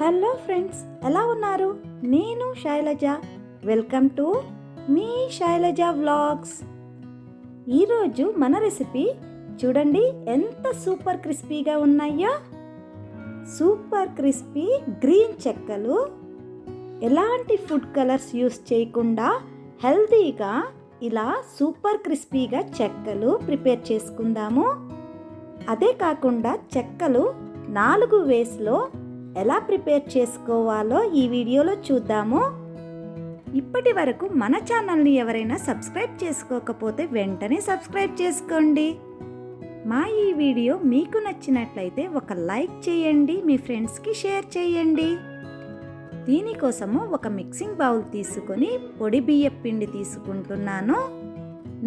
Hello friends, ఎలా ఉన్నారు? నేను శైలజ. వెల్కమ్ టు మీ శైలజ వ్లాగ్స్. ఈరోజు మన రెసిపీ చూడండి, ఎంత సూపర్ క్రిస్పీగా ఉన్నాయో. సూపర్ క్రిస్పీ గ్రీన్ చెక్కలు. ఎలాంటి ఫుడ్ కలర్స్ యూస్ చేయకుండా హెల్తీగా ఇలా సూపర్ క్రిస్పీగా చెక్కలు ప్రిపేర్ చేసుకుందాము. అదే కాకుండా చెక్కలు 4 వేస్లో ఎలా ప్రిపేర్ చేసుకోవాలో ఈ వీడియోలో చూద్దాము. ఇప్పటి వరకు మన ఛానల్ని ఎవరైనా సబ్స్క్రైబ్ చేసుకోకపోతే వెంటనే సబ్స్క్రైబ్ చేసుకోండి. మా ఈ వీడియో మీకు నచ్చినట్లయితే ఒక లైక్ చేయండి, మీ ఫ్రెండ్స్కి షేర్ చేయండి. దీనికోసము ఒక మిక్సింగ్ బౌల్ తీసుకొని పొడి బియ్యం పిండి తీసుకుంటున్నాను.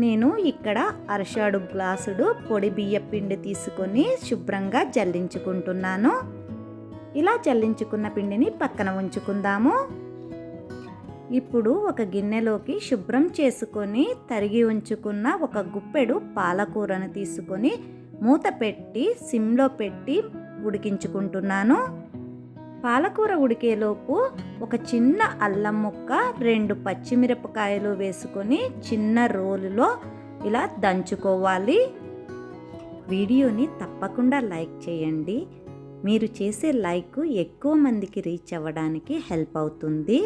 నేను ఇక్కడ అరషాడు గ్లాసుడు పొడి బియ్యం పిండి తీసుకొని శుభ్రంగా జల్లించుకుంటున్నాను. ఇలా జల్లించుకున్న పిండిని పక్కన ఉంచుకుందాము. ఇప్పుడు ఒక గిన్నెలోకి శుభ్రం చేసుకొని తరిగి ఉంచుకున్న ఒక గుప్పెడు పాలకూరను తీసుకొని మూత పెట్టి సిమ్లో పెట్టి ఉడికించుకుంటున్నాను. పాలకూర ఉడికేలోపు ఒక చిన్న అల్లం ముక్క, 2 పచ్చిమిరపకాయలు వేసుకొని చిన్న రోలులో ఇలా దంచుకోవాలి. వీడియోని తప్పకుండా లైక్ చేయండి. మీరు చేసే లైక్ ఎక్కువ మందికి రీచ్ అవ్వడానికి హెల్ప్ అవుతుంది.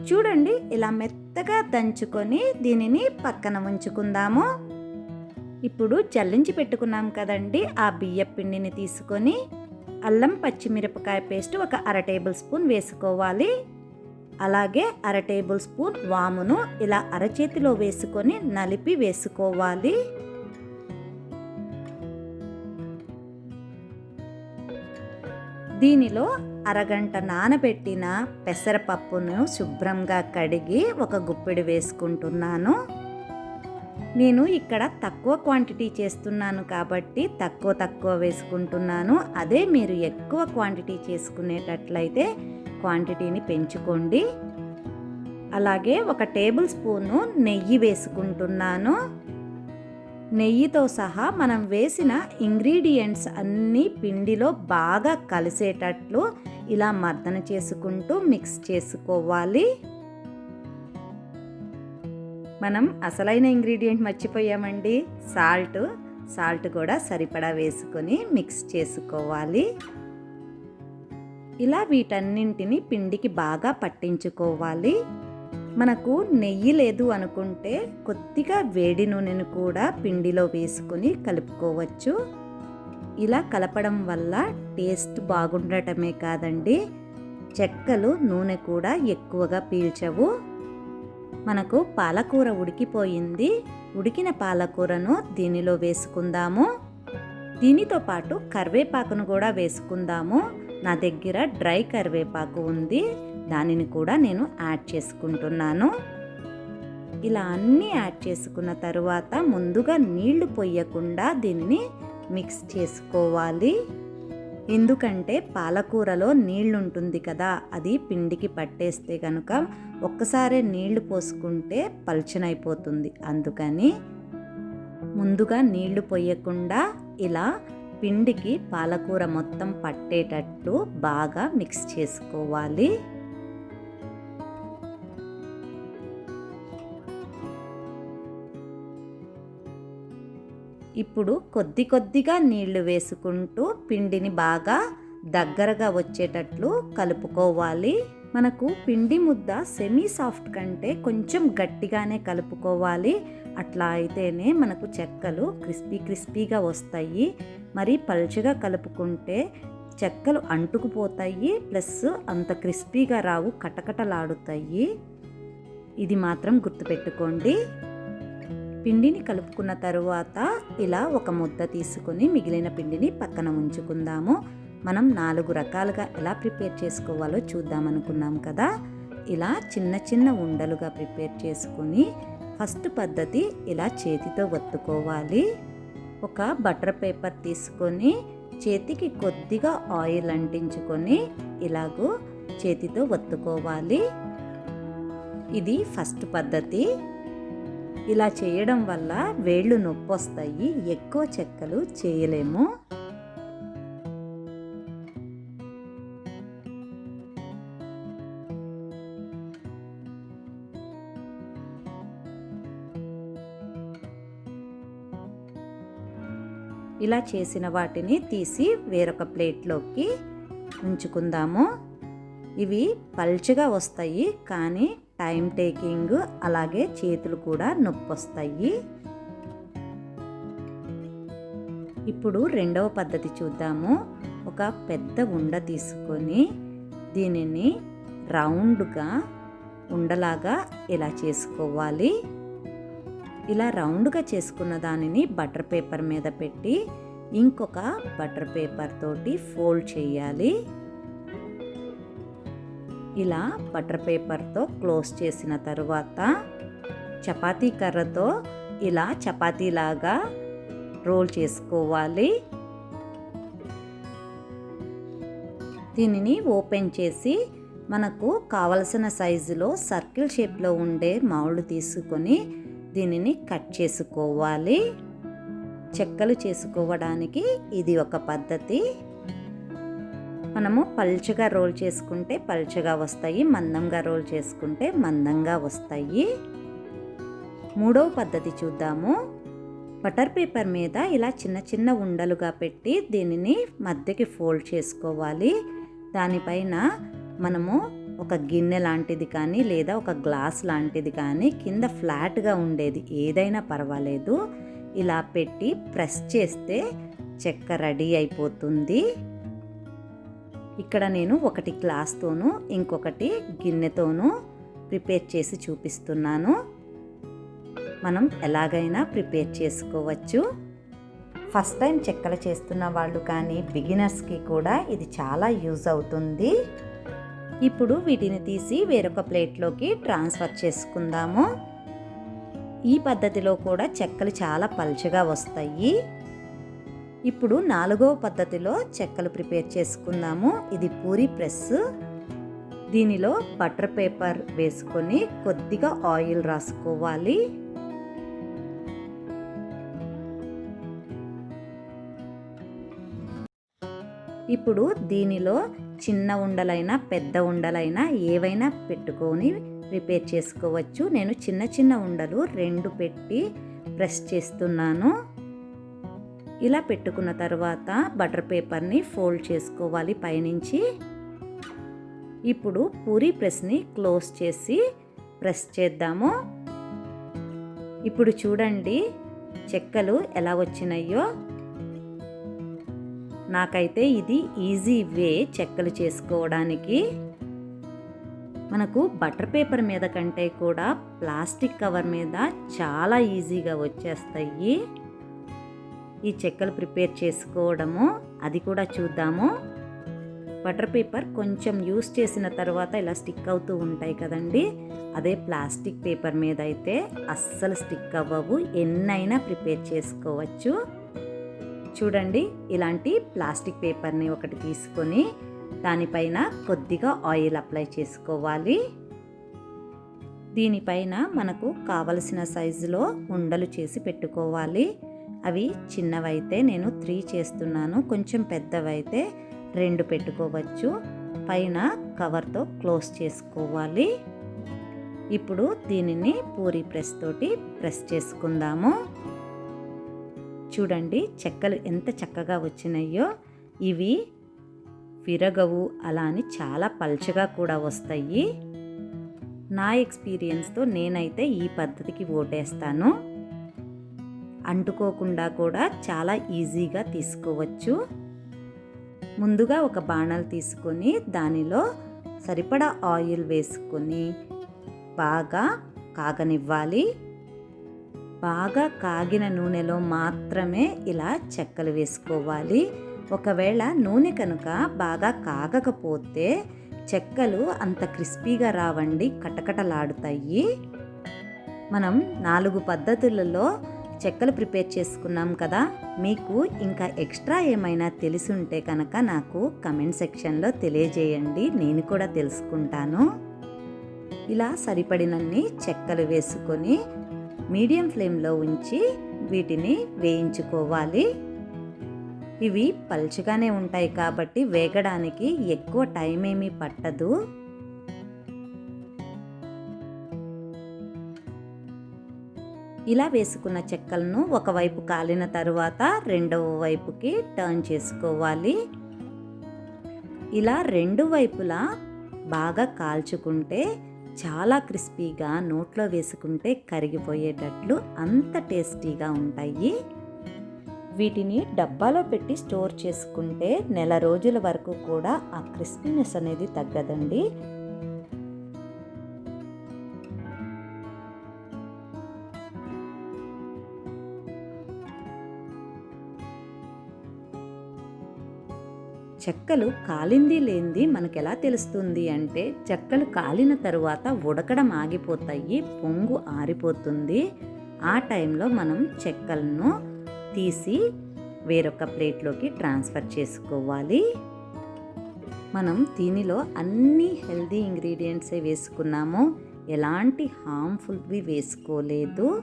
చూడండి, ఇలా మెత్తగా దంచుకొని దీనిని పక్కన ఉంచుకుందాము. ఇప్పుడు జల్లించి పెట్టుకున్నాం కదండి, ఆ బియ్యం పిండిని తీసుకొని అల్లం పచ్చిమిరపకాయ పేస్ట్ ఒక 1/2 టేబుల్ స్పూన్ వేసుకోవాలి. అలాగే 1/2 టేబుల్ స్పూన్ వామును ఇలా అరచేతిలో వేసుకొని నలిపి వేసుకోవాలి. దీనిలో అరగంట నానబెట్టిన పెసరపప్పును శుభ్రంగా కడిగి ఒక గుప్పెడు వేసుకుంటున్నాను. నేను ఇక్కడ తక్కువ క్వాంటిటీ చేస్తున్నాను కాబట్టి తక్కువ వేసుకుంటున్నాను. అదే మీరు ఎక్కువ క్వాంటిటీ చేసుకునేటట్లయితే క్వాంటిటీని పెంచుకోండి. అలాగే 1 టేబుల్ స్పూను నెయ్యి వేసుకుంటున్నాను. నెయ్యితో సహా మనం వేసిన ఇంగ్రీడియంట్స్ అన్నీ పిండిలో బాగా కలిసేటట్లు ఇలా మర్దన చేసుకుంటూ మిక్స్ చేసుకోవాలి. మనం అసలైన ఇంగ్రీడియంట్ మర్చిపోయామండి, సాల్ట్ కూడా సరిపడా వేసుకొని మిక్స్ చేసుకోవాలి. ఇలా వీటన్నింటిని పిండికి బాగా పట్టించుకోవాలి. మనకు నెయ్యి లేదు అనుకుంటే కొద్దిగా వేడి నూనెను కూడా పిండిలో వేసుకొని కలుపుకోవచ్చు. ఇలా కలపడం వల్ల టేస్ట్ బాగుండటమే కాదండి, చెక్కలు నూనె కూడా ఎక్కువగా పీల్చవు. మనకు పాలకూర ఉడికిపోయింది. ఉడికిన పాలకూరను దీనిలో వేసుకుందాము. దీనితో పాటు కరివేపాకును కూడా వేసుకుందాము. నా దగ్గర డ్రై కరివేపాకు ఉంది, దానిని కూడా నేను యాడ్ చేసుకుంటున్నాను. ఇలా అన్నీ యాడ్ చేసుకున్న తరువాత ముందుగా నీళ్లు పొయ్యకుండా దీనిని మిక్స్ చేసుకోవాలి. ఎందుకంటే పాలకూరలో నీళ్లు ఉంటుంది కదా, అది పిండికి పట్టేస్తే కనుక ఒక్కసారే నీళ్లు పోసుకుంటే పల్చనైపోతుంది. అందుకని ముందుగా నీళ్లు పొయ్యకుండా ఇలా పిండికి పాలకూర మొత్తం పట్టేటట్టు బాగా మిక్స్ చేసుకోవాలి. ఇప్పుడు కొద్దిగా నీళ్లు వేసుకుంటూ పిండిని బాగా దగ్గరగా వచ్చేటట్లు కలుపుకోవాలి. మనకు పిండి ముద్ద సెమీ సాఫ్ట్ కంటే కొంచెం గట్టిగానే కలుపుకోవాలి. అట్లా అయితేనే మనకు చెక్కలు క్రిస్పీగా వస్తాయి. మరి పల్చగా కలుపుకుంటే చెక్కలు అంటుకుపోతాయి, ప్లస్ అంత క్రిస్పీగా రావు, కటకటలాడుతాయి. ఇది మాత్రం గుర్తుపెట్టుకోండి. పిండిని కలుపుకున్న తరువాత ఇలా ఒక ముద్ద తీసుకొని మిగిలిన పిండిని పక్కన ఉంచుకుందాము. మనం 4 రకాలుగా ఎలా ప్రిపేర్ చేసుకోవాలో చూద్దాం అనుకున్నాం కదా. ఇలా చిన్న ఉండలుగా ప్రిపేర్ చేసుకొని ఫస్ట్ పద్ధతి ఇలా చేతితో ఒత్తుకోవాలి. ఒక బటర్ పేపర్ తీసుకొని చేతికి కొద్దిగా ఆయిల్ అంటించుకొని ఇలాగూ చేతితో ఒత్తుకోవాలి. ఇది ఫస్ట్ పద్ధతి. ఇలా చేయడం వల్ల వేళ్ళు నొప్పి వస్తాయి, ఎక్కువ చెక్కలు చేయలేము. ఇలా చేసిన వాటిని తీసి వేరొక ప్లేట్లోకి ఉంచుకుందాము. ఇవి పల్చగా వస్తాయి, కానీ టైం టేకింగ్, అలాగే చేతులు కూడా నొప్పి వస్తాయి. ఇప్పుడు రెండవ పద్ధతి చూద్దాము. ఒక పెద్ద ఉండ తీసుకొని దీనిని రౌండ్గా ఉండలాగా ఇలా చేసుకోవాలి. ఇలా రౌండ్గా చేసుకున్న దానిని బటర్ పేపర్ మీద పెట్టి ఇంకొక బటర్ పేపర్ తోటి ఫోల్డ్ చేయాలి. ఇలా బటర్ పేపర్తో క్లోజ్ చేసిన తరువాత చపాతీ కర్రతో ఇలా చపాతీలాగా రోల్ చేసుకోవాలి. దీనిని ఓపెన్ చేసి మనకు కావలసిన సైజులో సర్కిల్ షేప్లో ఉండే మౌల్డ్ తీసుకొని దీనిని కట్ చేసుకోవాలి. చెక్కలు చేసుకోవడానికి ఇది ఒక పద్ధతి. మనము పల్చగా రోల్ చేసుకుంటే పల్చగా వస్తాయి, మందంగా రోల్ చేసుకుంటే మందంగా వస్తాయి. మూడవ పద్ధతి చూద్దాము. బటర్ పేపర్ మీద ఇలా చిన్న చిన్న ఉండలుగా పెట్టి దీనిని మధ్యకి ఫోల్డ్ చేసుకోవాలి. దానిపైన మనము ఒక గిన్నె లాంటిది కానీ లేదా ఒక గ్లాస్ లాంటిది కానీ కింద ఫ్లాట్గా ఉండేది ఏదైనా పర్వాలేదు ఇలా పెట్టి ప్రెస్ చేస్తే చెక్క రెడీ అయిపోతుంది. ఇక్కడ నేను ఒకటి గ్లాస్తోనూ ఇంకొకటి గిన్నెతోనూ ప్రిపేర్ చేసి చూపిస్తున్నాను. మనం ఎలాగైనా ప్రిపేర్ చేసుకోవచ్చు. ఫస్ట్ టైం చెక్కలు చేస్తున్న వాళ్ళు కానీ బిగినర్స్కి కూడా ఇది చాలా యూజ్ అవుతుంది. ఇప్పుడు వీటిని తీసి వేరొక ప్లేట్లోకి ట్రాన్స్ఫర్ చేసుకుందాము. ఈ పద్ధతిలో కూడా చెక్కలు చాలా పల్చగా వస్తాయి. ఇప్పుడు నాలుగవ పద్ధతిలో చెక్కలు ప్రిపేర్ చేసుకుందాము. ఇది పూరీ ప్రెస్. దీనిలో బటర్ పేపర్ వేసుకొని కొద్దిగా ఆయిల్ రాసుకోవాలి. ఇప్పుడు దీనిలో చిన్న ఉండలైనా పెద్ద ఉండలైనా ఏవైనా పెట్టుకొని ప్రిపేర్ చేసుకోవచ్చు. నేను చిన్న చిన్న ఉండలు 2 పెట్టి ప్రెస్ చేస్తున్నాను. ఇలా పెట్టుకున్న తర్వాత బటర్ పేపర్ని ఫోల్డ్ చేసుకోవాలి పైనుంచి. ఇప్పుడు పూరీ ప్రెస్ని క్లోజ్ చేసి ప్రెస్ చేద్దాము. ఇప్పుడు చూడండి చెక్కలు ఎలా వచ్చినాయో. నాకైతే ఇది ఈజీ వే చెక్కలు చేసుకోవడానికి. మనకు బటర్ పేపర్ మీద కంటే కూడా ప్లాస్టిక్ కవర్ మీద చాలా ఈజీగా వచ్చేస్తాయి ఈ చెక్కలు ప్రిపేర్ చేసుకోవడము. అది కూడా చూద్దాము. బటర్ పేపర్ కొంచెం యూస్ చేసిన తర్వాత ఇలా స్టిక్ అవుతూ ఉంటాయి కదండి. అదే ప్లాస్టిక్ పేపర్ మీద అయితే అస్సలు స్టిక్ అవ్వవు, ఎన్నైనా ప్రిపేర్ చేసుకోవచ్చు. చూడండి ఇలాంటి ప్లాస్టిక్ పేపర్ని ఒకటి తీసుకొని దానిపైన కొద్దిగా ఆయిల్ అప్లై చేసుకోవాలి. దీనిపైన మనకు కావలసిన సైజులో ఉండలు చేసి పెట్టుకోవాలి. అవి చిన్నవైతే నేను 3 చేస్తున్నాను, కొంచెం పెద్దవైతే 2 పెట్టుకోవచ్చు. పైన కవర్తో క్లోజ్ చేసుకోవాలి. ఇప్పుడు దీనిని పూరీ ప్రెస్ తోటి ప్రెస్ చేసుకుందాము. చూడండి చెక్కలు ఎంత చక్కగా వచ్చినాయో. ఇవి విరగవు, అలా అని చాలా పల్చగా కూడా వస్తాయి. నా ఎక్స్పీరియన్స్తో నేనైతే ఈ పద్ధతికి ఓటేస్తాను. అంటుకోకుండా కూడా చాలా ఈజీగా తీసుకోవచ్చు. ముందుగా ఒక బాణలు తీసుకొని దానిలో సరిపడా ఆయిల్ వేసుకొని బాగా కాగనివ్వాలి. బాగా కాగిన నూనెలో మాత్రమే ఇలా చెక్కలు వేసుకోవాలి. ఒకవేళ నూనె కనుక బాగా కాగకపోతే చెక్కలు అంత క్రిస్పీగా రావండి, కటకటలాడుతాయి. మనం 4 పద్ధతులలో చెక్కలు ప్రిపేర్ చేసుకున్నాం కదా. మీకు ఇంకా ఎక్స్ట్రా ఏమైనా తెలిసుంటే కనుక నాకు కమెంట్ సెక్షన్లో తెలియజేయండి, నేను కూడా తెలుసుకుంటాను. ఇలా సరిపడినన్ని చెక్కలు వేసుకొని మీడియం ఫ్లేమ్లో ఉంచి వీటిని వేయించుకోవాలి. ఇవి పల్చగానే ఉంటాయి కాబట్టి వేగడానికి ఎక్కువ టైం ఏమీ పట్టదు. ఇలా వేసుకున్న చెక్కలను ఒకవైపు కాలిన తరువాత రెండవ వైపుకి టర్న్ చేసుకోవాలి. ఇలా రెండు వైపులా బాగా కాల్చుకుంటే చాలా క్రిస్పీగా నోట్లో వేసుకుంటే కరిగిపోయేటట్లు అంత టేస్టీగా ఉంటాయి. వీటిని డబ్బాలో పెట్టి స్టోర్ చేసుకుంటే నెల రోజుల వరకు కూడా ఆ క్రిస్పీనెస్ అనేది తగ్గదండి. చెక్కలు కాలింది లేనిది మనకు ఎలా తెలుస్తుంది అంటే చెక్కలు కాలిన తరువాత ఉడకడం ఆగిపోతాయి, పొంగు ఆరిపోతుంది. ఆ టైంలో మనం చెక్కలను తీసి వేరొక ప్లేట్లోకి ట్రాన్స్ఫర్ చేసుకోవాలి. మనం దీనిలో అన్ని హెల్దీ ఇంగ్రీడియంట్సే వేసుకున్నాము, ఎలాంటి హార్మ్ఫుల్వి వేసుకోలేదు.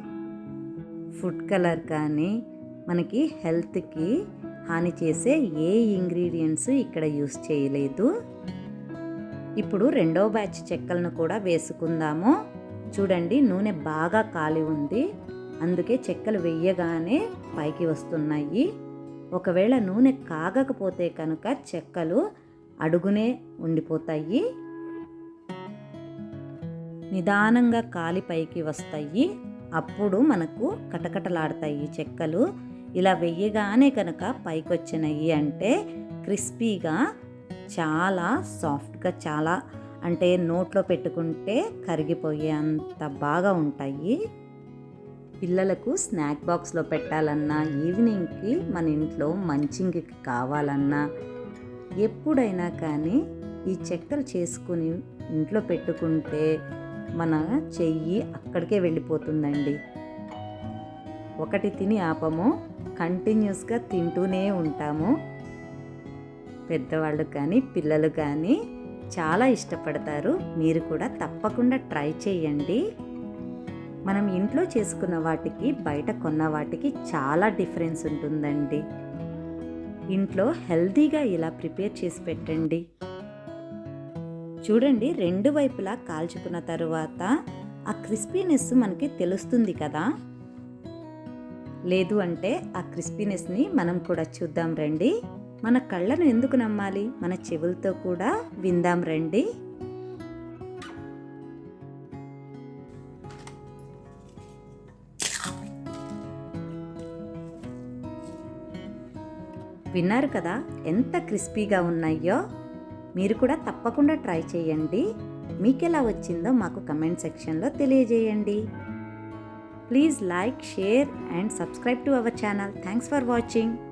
ఫుడ్ కలర్ కానీ మనకి హెల్త్కి హాని చేసే ఏ ఇంగ్రీడియంట్స్ ఇక్కడ యూస్ చేయలేదు. ఇప్పుడు రెండో బ్యాచ్ చెక్కలను కూడా వేసుకుందాము. చూడండి, నూనె బాగా కాలి ఉంది, అందుకే చెక్కలు వెయ్యగానే పైకి వస్తున్నాయి. ఒకవేళ నూనె కాగకపోతే కనుక చెక్కలు అడుగునే ఉండిపోతాయి. నిదానంగా కాలి పైకి వస్తాయి, అప్పుడు మనకు కటకటలాడతాయి చెక్కలు. ఇలా వెయ్యగానే కనుక పైకి వచ్చినాయి అంటే క్రిస్పీగా, చాలా సాఫ్ట్గా, చాలా అంటే నోట్లో పెట్టుకుంటే కరిగిపోయే అంత బాగా ఉంటాయి. పిల్లలకు స్నాక్ బాక్స్లో పెట్టాలన్నా, ఈవినింగ్కి మన ఇంట్లో మంచింగ్కి కావాలన్నా, ఎప్పుడైనా కానీ ఈ చెక్కలు చేసుకుని ఇంట్లో పెట్టుకుంటే మన చెయ్యి అక్కడికే వెళ్ళిపోతుందండి. ఒకటి తిని ఆపము, కంటిన్యూస్గా తింటూనే ఉంటాము. పెద్దవాళ్ళు కానీ పిల్లలు కానీ చాలా ఇష్టపడతారు. మీరు కూడా తప్పకుండా ట్రై చేయండి. మనం ఇంట్లో చేసుకున్న వాటికి బయట కొన్న వాటికి చాలా డిఫరెన్స్ ఉంటుందండి. ఇంట్లో హెల్తీగా ఇలా ప్రిపేర్ చేసి పెట్టండి. చూడండి, రెండు వైపులా కాల్చుకున్న తరువాత ఆ క్రిస్పీనెస్ మనకి తెలుస్తుంది కదా. లేదు అంటే ఆ క్రిస్పీనెస్ని మనం కూడా చూద్దాం రండి. మన కళ్ళను ఎందుకు నమ్మాలి, మన చెవులతో కూడా విందాం రండి. విన్నారు కదా ఎంత క్రిస్పీగా ఉన్నాయో. మీరు కూడా తప్పకుండా ట్రై చేయండి. మీకు ఎలా వచ్చిందో మాకు కమెంట్ సెక్షన్లో తెలియజేయండి. Please like, share and subscribe to our channel. Thanks for watching.